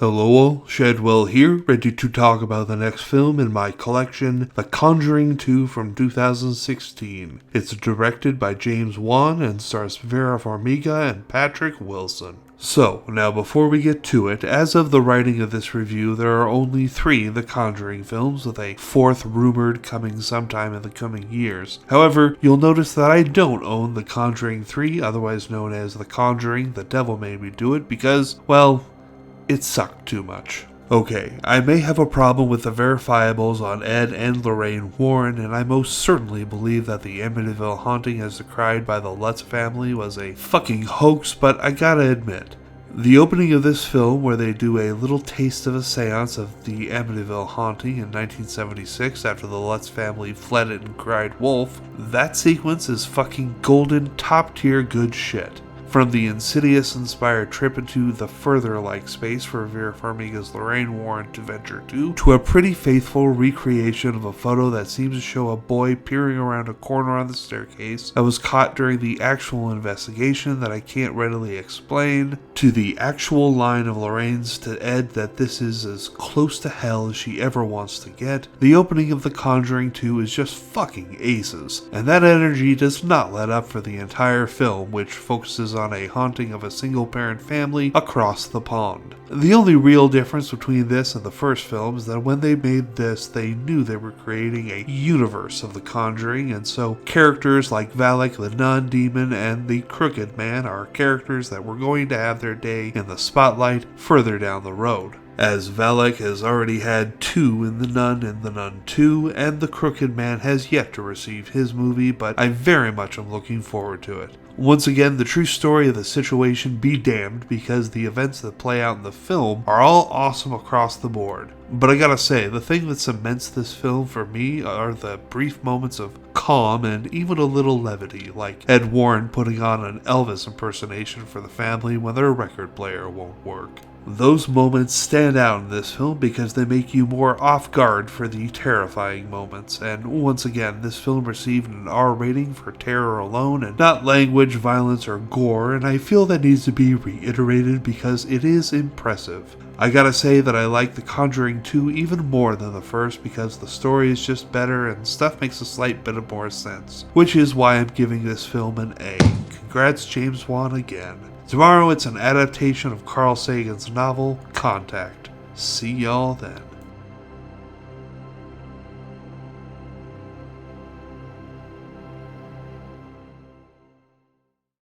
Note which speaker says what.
Speaker 1: Hello all, Shadwell here, ready to talk about the next film in my collection, The Conjuring 2 from 2016. It's directed by James Wan and stars Vera Farmiga and Patrick Wilson. So, now before we get to it, as of the writing of this review, there are only 3 The Conjuring films, with a 4th rumored coming sometime in the coming years. However, you'll notice that I don't own The Conjuring 3, otherwise known as The Conjuring, The Devil Made Me Do It, because, well, it sucked too much. Okay, I may have a problem with the verifiables on Ed and Lorraine Warren, and I most certainly believe that the Amityville haunting as decried by the Lutz family was a fucking hoax, but I gotta admit, the opening of this film, where they do a little taste of a seance of the Amityville haunting in 1976 after the Lutz family fled it and cried wolf, that sequence is fucking golden, top-tier good shit. From the Insidious-inspired trip into the further-like space for Vera Farmiga's Lorraine Warren to venture to a pretty faithful recreation of a photo that seems to show a boy peering around a corner on the staircase that was caught during the actual investigation that I can't readily explain, to the actual line of Lorraine's to Ed that this is as close to hell as she ever wants to get. The opening of The Conjuring 2 is just fucking aces, and that energy does not let up for the entire film, which focuses on a haunting of a single-parent family across the pond. The only real difference between this and the first film is that when they made this, they knew they were creating a universe of The Conjuring, and so characters like Valak the Nun Demon and the Crooked Man are characters that were going to have their day in the spotlight further down the road, as Valak has already had 2 in The Nun and The Nun 2, and the Crooked Man has yet to receive his movie, but I very much am looking forward to it. Once again, the true story of the situation be damned, because the events that play out in the film are all awesome across the board. But I gotta say, the thing that cements this film for me are the brief moments of calm and even a little levity, like Ed Warren putting on an Elvis impersonation for the family when their record player won't work. Those moments stand out in this film because they make you more off guard for the terrifying moments, and once again, this film received an R rating for terror alone and not language, violence, or gore, and I feel that needs to be reiterated because it is impressive. I gotta say that I like The Conjuring 2 even more than the first because the story is just better and stuff makes a slight bit of more sense, which is why I'm giving this film an A. Congrats James Wan again. Tomorrow it's an adaptation of Carl Sagan's novel, Contact. See y'all then.